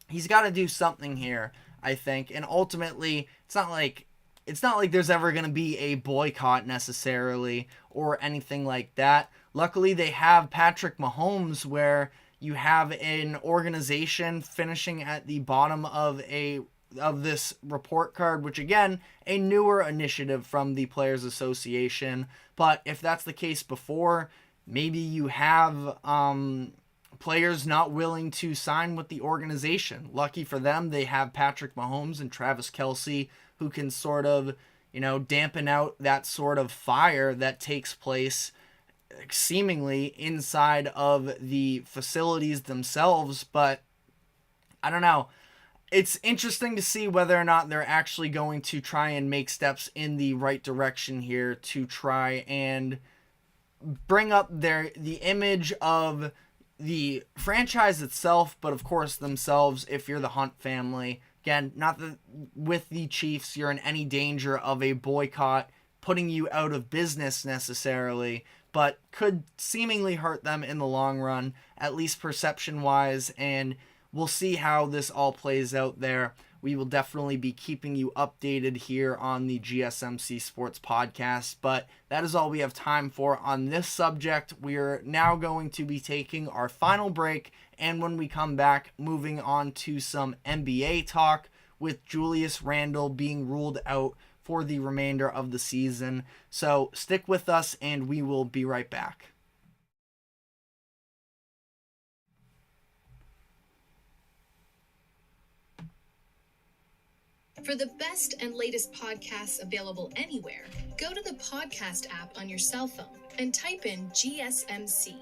he's got to do something here, I think. And ultimately, it's not like there's ever going to be a boycott necessarily or anything like that. Luckily, they have Patrick Mahomes, where you have an organization finishing at the bottom of this report card, which again, a newer initiative from the Players Association. But if that's the case before, maybe you have players not willing to sign with the organization. Lucky for them, they have Patrick Mahomes and Travis Kelce who can sort of, dampen out that sort of fire that takes place seemingly inside of the facilities themselves. But I don't know. It's interesting to see whether or not they're actually going to try and make steps in the right direction here to try and bring up the image of the franchise itself, but of course themselves if you're the Hunt family. Again, not that with the Chiefs you're in any danger of a boycott putting you out of business necessarily, but could seemingly hurt them in the long run, at least perception-wise, and we'll see how this all plays out there. We will definitely be keeping you updated here on the GSMC Sports Podcast, but that is all we have time for on this subject. We are now going to be taking our final break, and when we come back, moving on to some NBA talk with Julius Randle being ruled out for the remainder of the season. So stick with us, and we will be right back. For the best and latest podcasts available anywhere, go to the podcast app on your cell phone and type in GSMC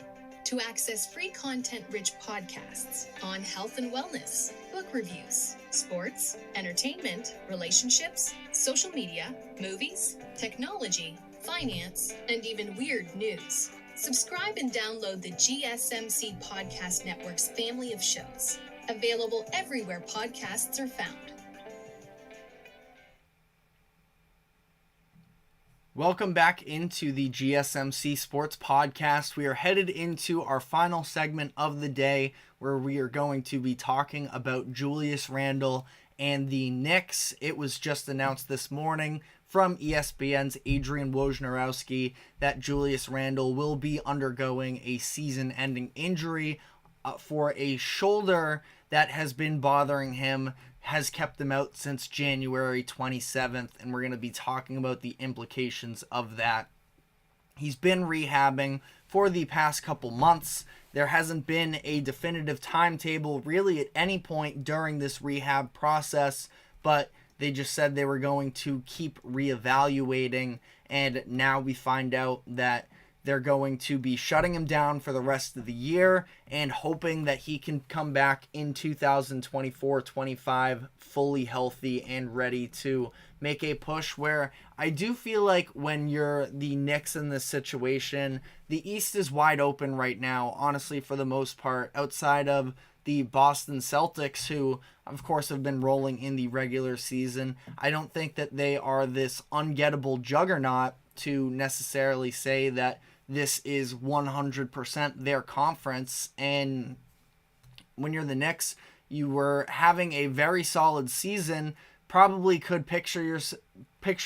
to access free content-rich podcasts on health and wellness, book reviews, sports, entertainment, relationships, social media, movies, technology, finance, and even weird news. Subscribe and download the GSMC Podcast Network's family of shows, available everywhere podcasts are found. Welcome back into the GSMC Sports Podcast. We are headed into our final segment of the day where we are going to be talking about Julius Randle and the Knicks. It was just announced this morning from ESPN's Adrian Wojnarowski that Julius Randle will be undergoing a season-ending injury for a shoulder that has been bothering him, has kept him out since January 27th, and we're going to be talking about the implications of that. He's been rehabbing for the past couple months. There hasn't been a definitive timetable really at any point during this rehab process, but they just said they were going to keep reevaluating, and now we find out that they're going to be shutting him down for the rest of the year and hoping that he can come back in 2024-25 fully healthy and ready to make a push, where I do feel like when you're the Knicks in this situation, the East is wide open right now, honestly, for the most part, outside of the Boston Celtics, who, of course, have been rolling in the regular season. I don't think that they are this ungettable juggernaut to necessarily say that this is 100% their conference. And when you're the Knicks, you were having a very solid season, probably could picture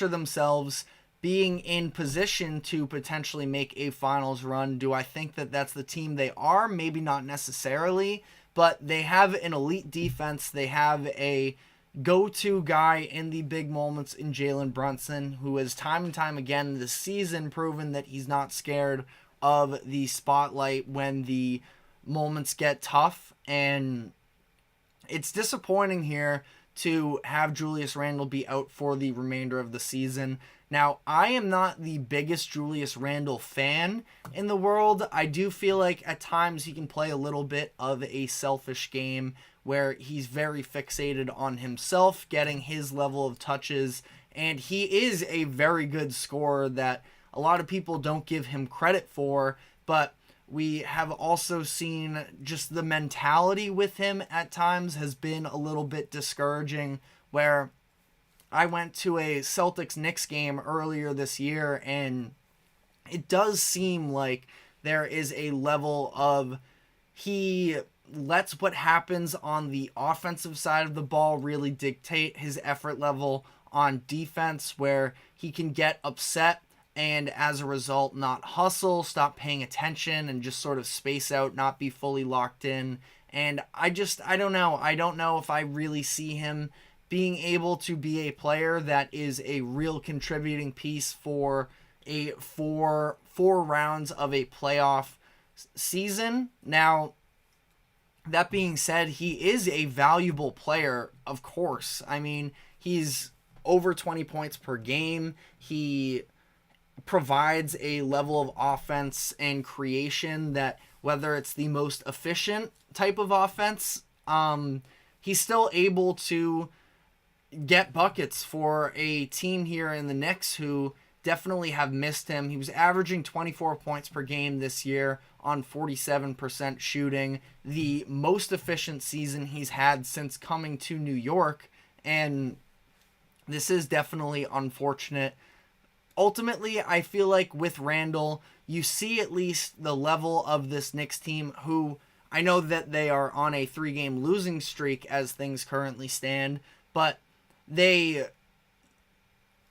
themselves being in position to potentially make a finals run. Do I think that that's the team they are? Maybe not necessarily, but they have an elite defense. They have a go-to guy in the big moments in Jalen Brunson, who has time and time again this season proven that he's not scared of the spotlight when the moments get tough. And it's disappointing here to have Julius Randle be out for the remainder of the season. Now, I am not the biggest Julius Randle fan in the world. I do feel like at times he can play a little bit of a selfish game where he's very fixated on himself, getting his level of touches, and he is a very good scorer that a lot of people don't give him credit for, but we have also seen just the mentality with him at times has been a little bit discouraging, where I went to a Celtics-Knicks game earlier this year, and it does seem like there is a level of he lets what happens on the offensive side of the ball really dictate his effort level on defense, where he can get upset and as a result not hustle, stop paying attention, and just sort of space out, not be fully locked in. And I don't know. I don't know if I really see him being able to be a player that is a real contributing piece for a four rounds of a playoff season. Now, That being said, he is a valuable player, of course. I mean, he's over 20 points per game. He provides a level of offense and creation that, whether it's the most efficient type of offense, he's still able to get buckets for a team here in the Knicks who definitely have missed him. He was averaging 24 points per game this year on 47% shooting, the most efficient season he's had since coming to New York, and this is definitely unfortunate. Ultimately, I feel like with Randle, you see at least the level of this Knicks team, who I know that they are on a 3-game losing streak as things currently stand, but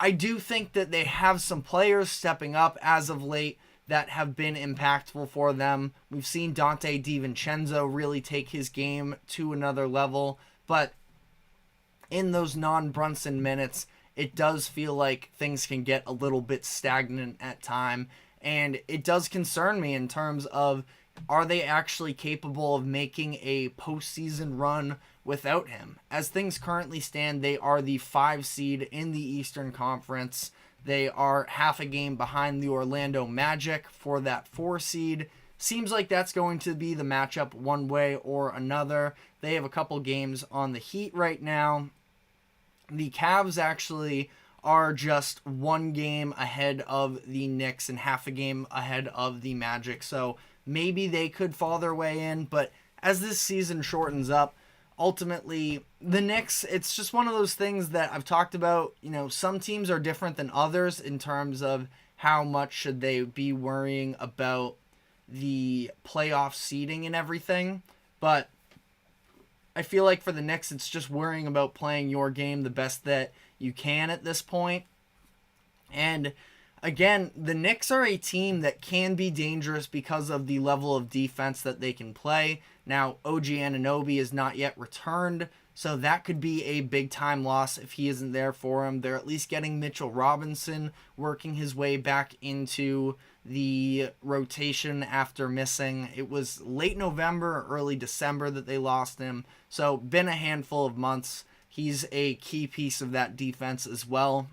I do think that they have some players stepping up as of late that have been impactful for them. We've seen Dante DiVincenzo really take his game to another level, but in those non-Brunson minutes, it does feel like things can get a little bit stagnant at time, and it does concern me in terms of, are they actually capable of making a postseason run without him? As things currently stand, they are the 5 seed in the Eastern Conference. They are half a game behind the Orlando Magic for that 4 seed. Seems like that's going to be the matchup one way or another. They have a couple games on the Heat right now. The Cavs actually are just 1 game ahead of the Knicks and half a game ahead of the Magic. So maybe they could fall their way in, but as this season shortens up, ultimately, the Knicks, it's just one of those things that I've talked about. You know, some teams are different than others in terms of how much should they be worrying about the playoff seeding and everything. But I feel like for the Knicks, it's just worrying about playing your game the best that you can at this point. And again, the Knicks are a team that can be dangerous because of the level of defense that they can play. Now, OG Anunoby is not yet returned, so that could be a big-time loss if he isn't there for him. They're at least getting Mitchell Robinson working his way back into the rotation after missing. It was late November or early December that they lost him, so been a handful of months. He's a key piece of that defense as well.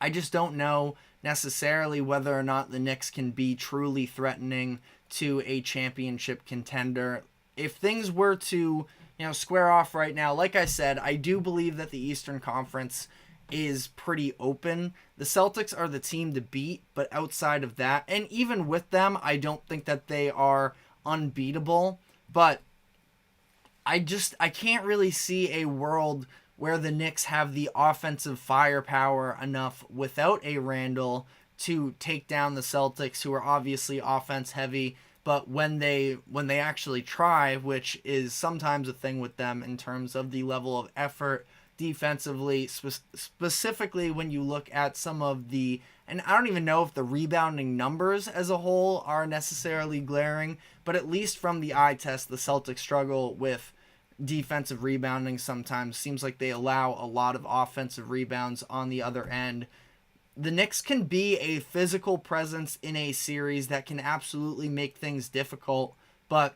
I just don't know necessarily whether or not the Knicks can be truly threatening to a championship contender. If things were to, square off right now, like I said, I do believe that the Eastern Conference is pretty open. The Celtics are the team to beat, but outside of that, and even with them, I don't think that they are unbeatable, but I can't really see a world where the Knicks have the offensive firepower enough without a Randle to take down the Celtics, who are obviously offense heavy, but when they actually try, which is sometimes a thing with them in terms of the level of effort defensively, specifically when you look at some of the, and I don't even know if the rebounding numbers as a whole are necessarily glaring, but at least from the eye test, the Celtics struggle with defensive rebounding sometimes. Seems like they allow a lot of offensive rebounds on the other end. The Knicks can be a physical presence in a series that can absolutely make things difficult, but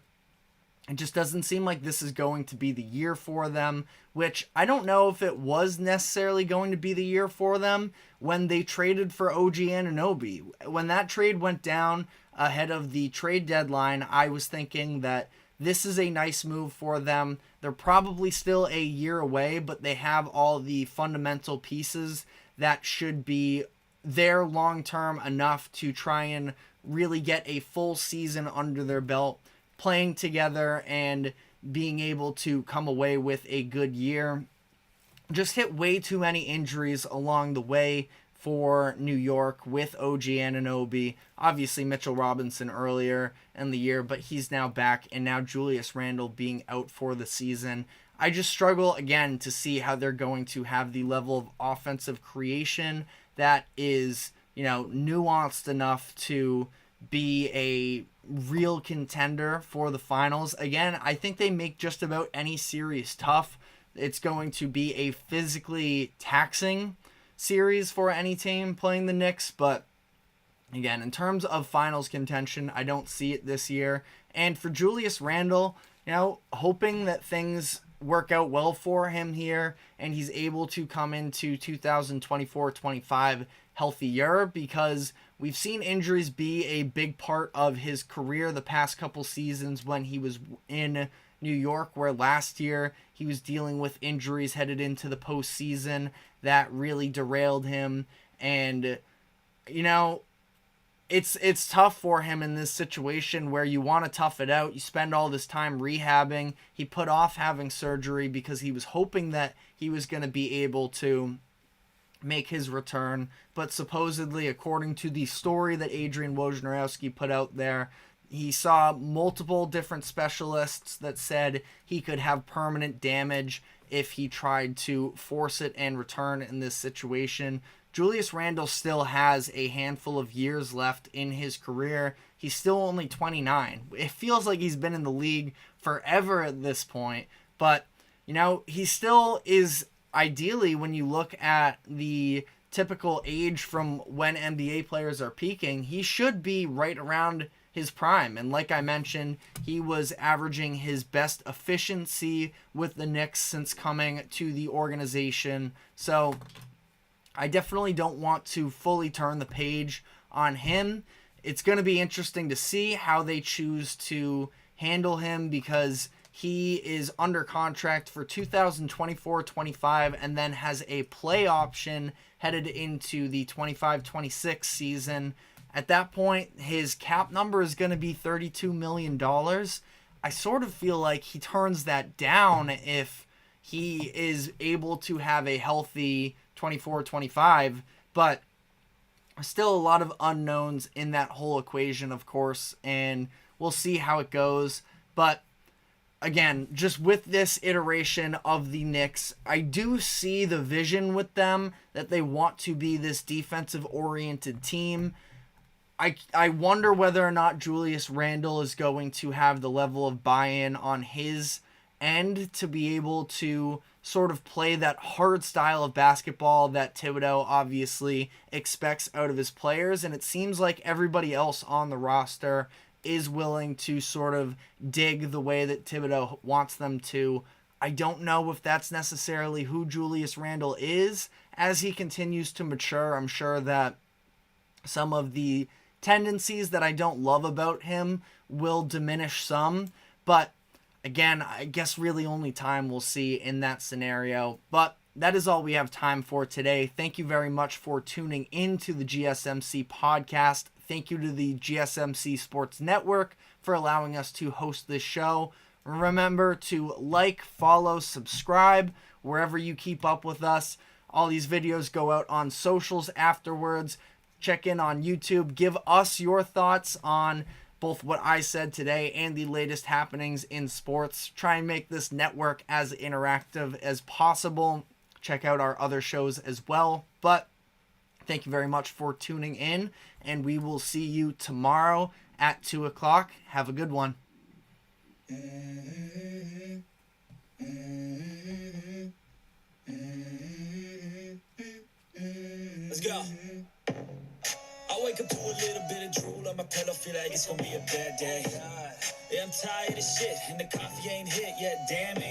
it just doesn't seem like this is going to be the year for them, which I don't know if it was necessarily going to be the year for them when they traded for OG Anunoby. When that trade went down ahead of the trade deadline, I was thinking that this is a nice move for them. They're probably still a year away, but they have all the fundamental pieces that should be there long-term enough to try and really get a full season under their belt, playing together and being able to come away with a good year. Just hit way too many injuries along the way for New York with OG Anunoby. Obviously Mitchell Robinson earlier in the year, but he's now back, and now Julius Randle being out for the season. I just struggle again to see how they're going to have the level of offensive creation that is, nuanced enough to be a real contender for the finals. Again, I think they make just about any series tough. It's going to be a physically taxing series for any team playing the Knicks, but again, in terms of finals contention, I don't see it this year. And for Julius Randle, hoping that things work out well for him here and he's able to come into 2024-25 healthier, because we've seen injuries be a big part of his career the past couple seasons when he was in New York, where last year he was dealing with injuries headed into the postseason that really derailed him. And, it's tough for him in this situation where you want to tough it out. You spend all this time rehabbing. He put off having surgery because he was hoping that he was going to be able to make his return. But supposedly, according to the story that Adrian Wojnarowski put out there, he saw multiple different specialists that said he could have permanent damage if he tried to force it and return in this situation. Julius Randle still has a handful of years left in his career. He's still only 29. It feels like he's been in the league forever at this point. But, he still is, ideally, when you look at the typical age from when NBA players are peaking, he should be right around his prime. And like I mentioned, he was averaging his best efficiency with the Knicks since coming to the organization. So I definitely don't want to fully turn the page on him. It's going to be interesting to see how they choose to handle him, because he is under contract for 2024-25 and then has a play option headed into the 25-26 season. At that point, his cap number is going to be $32 million. I sort of feel like he turns that down if he is able to have a healthy 24-25, but still a lot of unknowns in that whole equation, of course, and we'll see how it goes. But again, just with this iteration of the Knicks, I do see the vision with them that they want to be this defensive-oriented team. I wonder whether or not Julius Randle is going to have the level of buy-in on his end to be able to sort of play that hard style of basketball that Thibodeau obviously expects out of his players. And it seems like everybody else on the roster is willing to sort of dig the way that Thibodeau wants them to. I don't know if that's necessarily who Julius Randle is as he continues to mature. I'm sure that some of the tendencies that I don't love about him will diminish some, but again, I guess really only time will see in that scenario. But that is all we have time for today. Thank you very much for tuning into the GSMC podcast. Thank you to the GSMC Sports Network for allowing us to host this show. Remember to like, follow, subscribe wherever you keep up with us. All these videos go out on socials afterwards. Check in on YouTube. Give us your thoughts on both what I said today and the latest happenings in sports. Try and make this network as interactive as possible. Check out our other shows as well. But thank you very much for tuning in, and we will see you tomorrow at 2 o'clock. Have a good one. Let's go. I wake up to a little bit of drool on my pillow, feel like it's gonna be a bad day. Yeah, I'm tired of shit, and the coffee ain't hit yet, damn it.